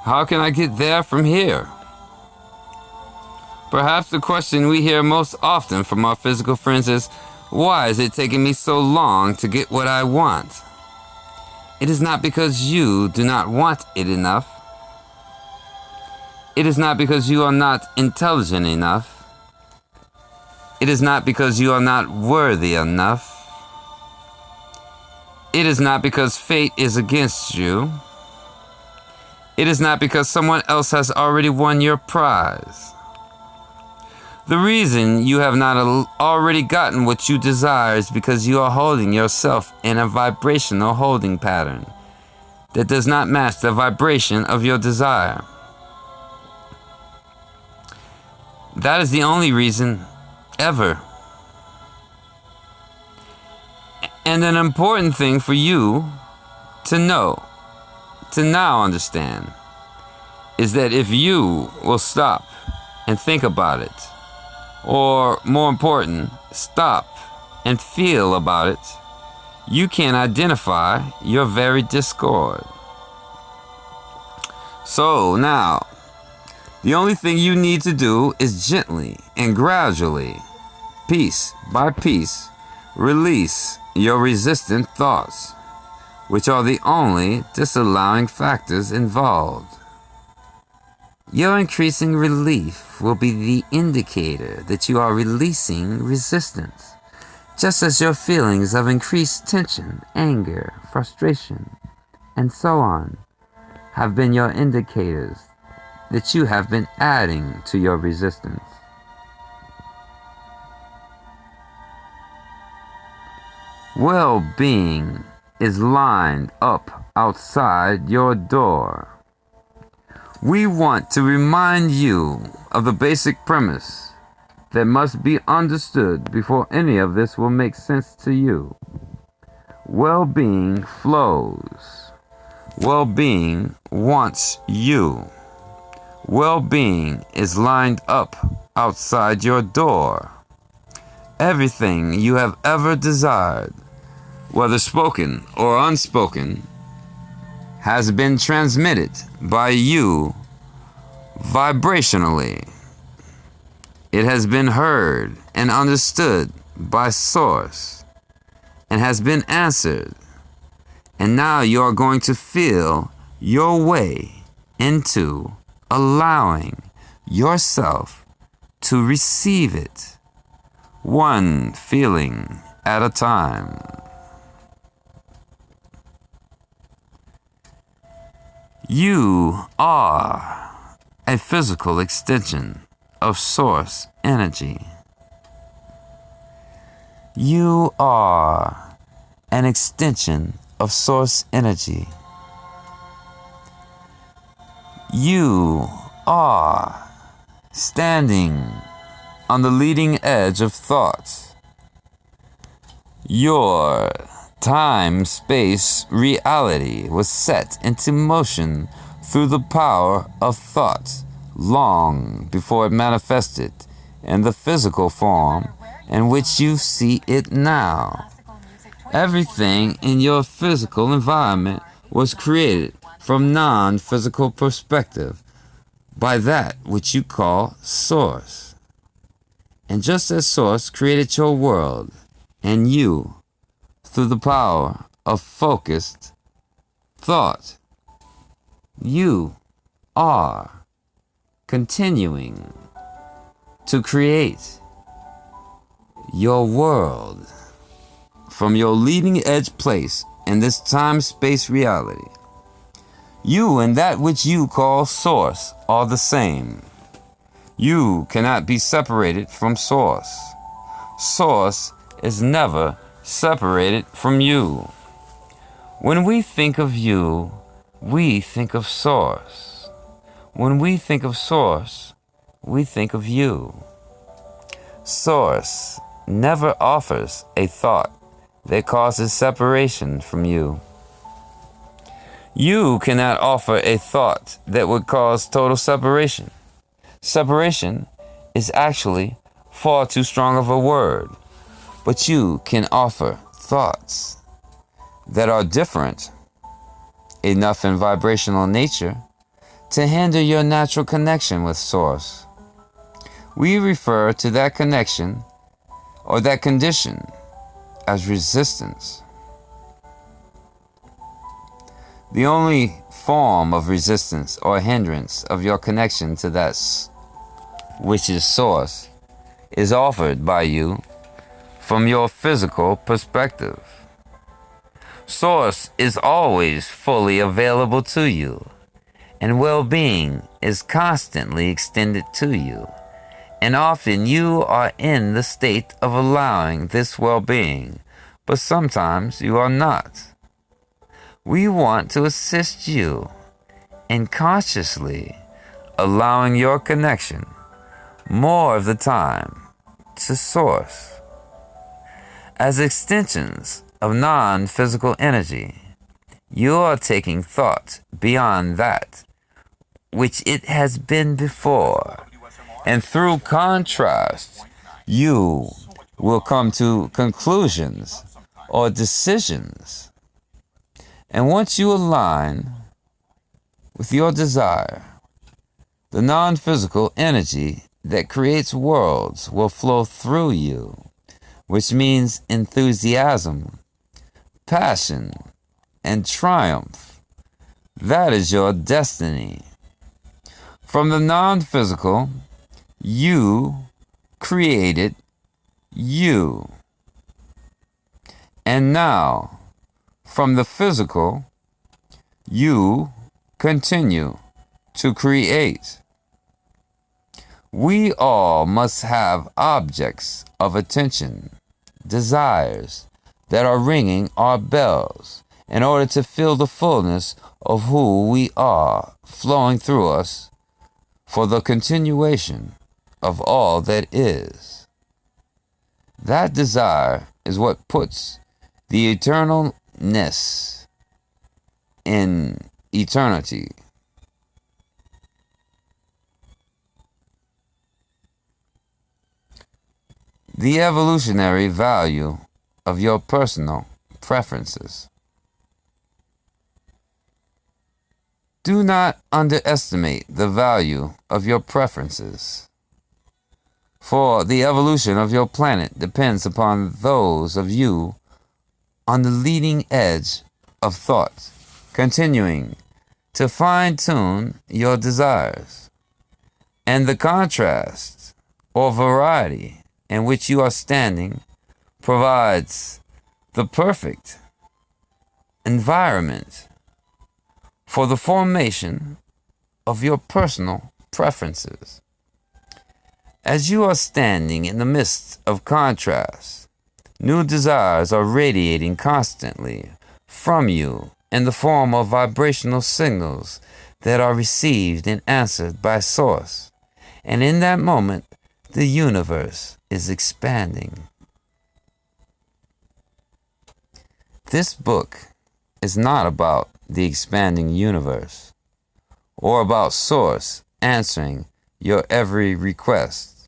How can I get there from here? Perhaps the question we hear most often from our physical friends is, why is it taking me so long to get what I want? It is not because you do not want it enough. It is not because you are not intelligent enough. It is not because you are not worthy enough. It is not because fate is against you. It is not because someone else has already won your prize. The reason you have not already gotten what you desire is because you are holding yourself in a vibrational holding pattern that does not match the vibration of your desire. That is the only reason ever. And an important thing for you to know, to now understand, is that if you will stop and think about it, or more important, stop and feel about it, you can identify your very discord. So now, the only thing you need to do is gently and gradually, piece by piece, release your resistant thoughts, which are the only disallowing factors involved. Your increasing relief will be the indicator that you are releasing resistance, just as your feelings of increased tension, anger, frustration, and so on have been your indicators that you have been adding to your resistance. Well-being is lined up outside your door. We want to remind you of the basic premise that must be understood before any of this will make sense to you. Well-being flows. Well-being wants you. Well-being is lined up outside your door. Everything you have ever desired, whether spoken or unspoken, has been transmitted by you vibrationally. It has been heard and understood by Source and has been answered. And now you are going to feel your way into allowing yourself to receive it, one feeling at a time. You are a physical extension of Source energy. You are an extension of Source energy. You are standing on the leading edge of thought. Your time-space reality was set into motion through the power of thought long before it manifested in the physical form in which you see it now. Everything in your physical environment was created from non-physical perspective by that which you call Source. And just as Source created your world and you through the power of focused thought, you are continuing to create your world from your leading edge place in this time-space reality. You and that which you call Source are the same. You cannot be separated from Source. Source is never separated from you. When we think of you, we think of Source. When we think of Source, we think of you. Source never offers a thought that causes separation from you. You cannot offer a thought that would cause total separation. Separation is actually far too strong of a word, but you can offer thoughts that are different enough in vibrational nature to hinder your natural connection with Source. We refer to that connection or that condition as resistance. The only form of resistance or hindrance of your connection to that which is Source is offered by you from your physical perspective. Source is always fully available to you, and well-being is constantly extended to you, and often you are in the state of allowing this well-being, but sometimes you are not. We want to assist you in consciously allowing your connection more of the time to Source. As extensions of non-physical energy, you are taking thought beyond that which it has been before, and through contrast, you will come to conclusions or decisions. And once you align with your desire, the non-physical energy that creates worlds will flow through you, which means enthusiasm, passion, and triumph. That is your destiny. From the non-physical, you created you. And now, from the physical, you continue to create. We all must have objects of attention, desires that are ringing our bells in order to feel the fullness of who we are flowing through us for the continuation of all that is. That desire is what puts the eternalness in eternity. The evolutionary value of your personal preferences. Do not underestimate the value of your preferences, for the evolution of your planet depends upon those of you on the leading edge of thought, continuing to fine-tune your desires, and the contrast or variety in which you are standing provides the perfect environment for the formation of your personal preferences. As you are standing in the midst of contrast, new desires are radiating constantly from you in the form of vibrational signals that are received and answered by Source. And in that moment, the universe is expanding. This book is not about the expanding universe or about Source answering your every request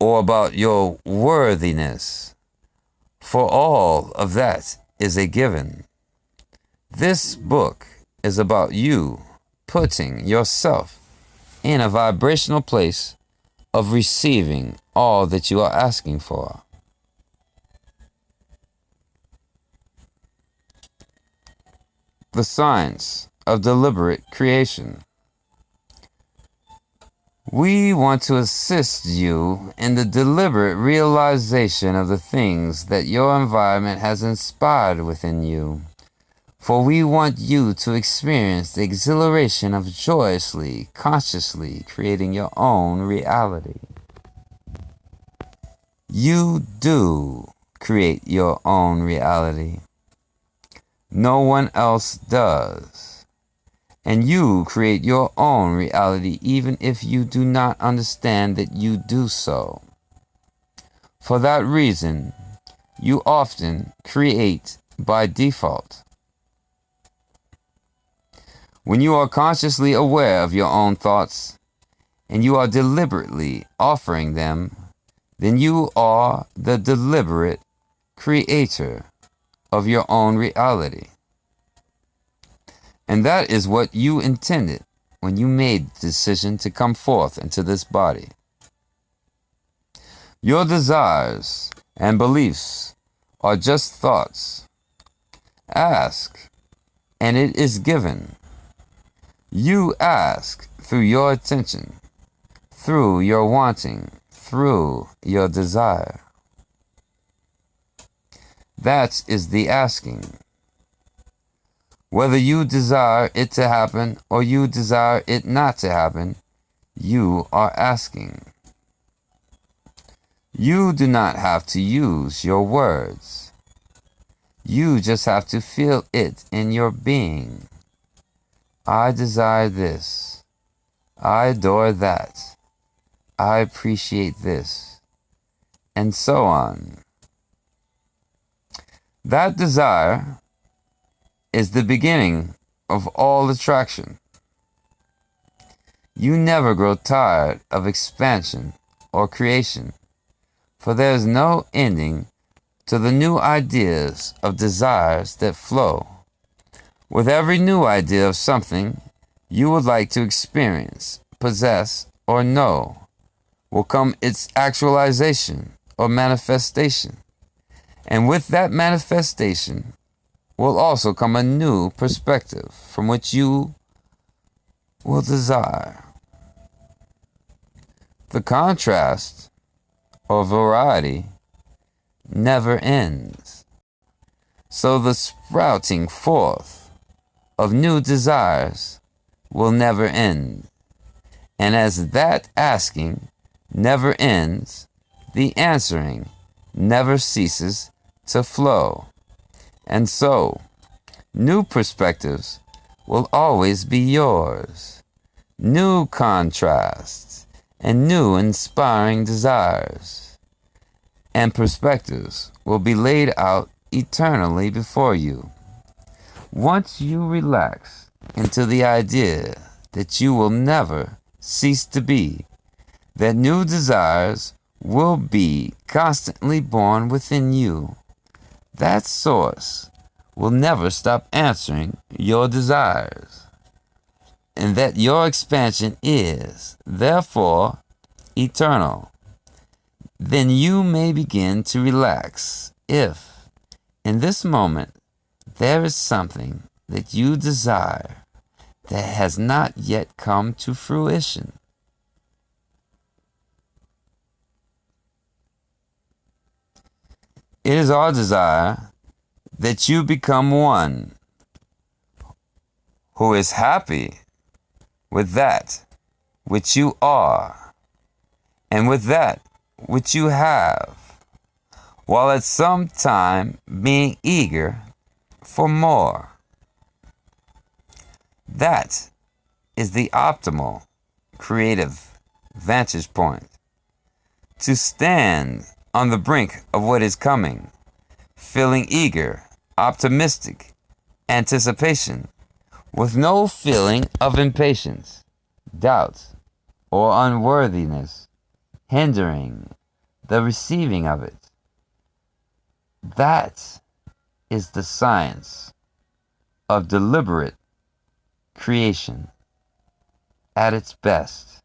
or about your worthiness, for all of that is a given. This book is about you putting yourself in a vibrational place of receiving all that you are asking for. The science of deliberate creation. We want to assist you in the deliberate realization of the things that your environment has inspired within you. For we want you to experience the exhilaration of joyously, consciously creating your own reality. You do create your own reality. No one else does. And you create your own reality even if you do not understand that you do so. For that reason, you often create by default. When you are consciously aware of your own thoughts and you are deliberately offering them, then you are the deliberate creator of your own reality. And that is what you intended when you made the decision to come forth into this body. Your desires and beliefs are just thoughts. Ask, and it is given. You ask through your attention, through your wanting, through your desire. That is the asking. Whether you desire it to happen or you desire it not to happen, you are asking. You do not have to use your words. You just have to feel it in your being. I desire this. I adore that. I appreciate this. And so on. That desire is the beginning of all attraction. You never grow tired of expansion or creation, for there is no ending to the new ideas of desires that flow. With every new idea of something you would like to experience, possess, or know, will come its actualization or manifestation. And with that manifestation will also come a new perspective from which you will desire. The contrast or variety never ends. So the sprouting forth of new desires will never end. And as that asking never ends, the answering never ceases to flow. And so, new perspectives will always be yours. New contrasts and new inspiring desires and perspectives will be laid out eternally before you. Once you relax into the idea that you will never cease to be, that new desires will be constantly born within you, that source will never stop answering your desires, and that your expansion is, therefore, eternal. Then you may begin to relax if, in this moment, there is something that you desire that has not yet come to fruition. It is our desire that you become one who is happy with that which you are and with that which you have, while at some time being eager for more. That is the optimal creative vantage point. To stand on the brink of what is coming, feeling eager, optimistic anticipation, with no feeling of impatience, doubt, or unworthiness hindering the receiving of it. That is the science of deliberate creation at its best.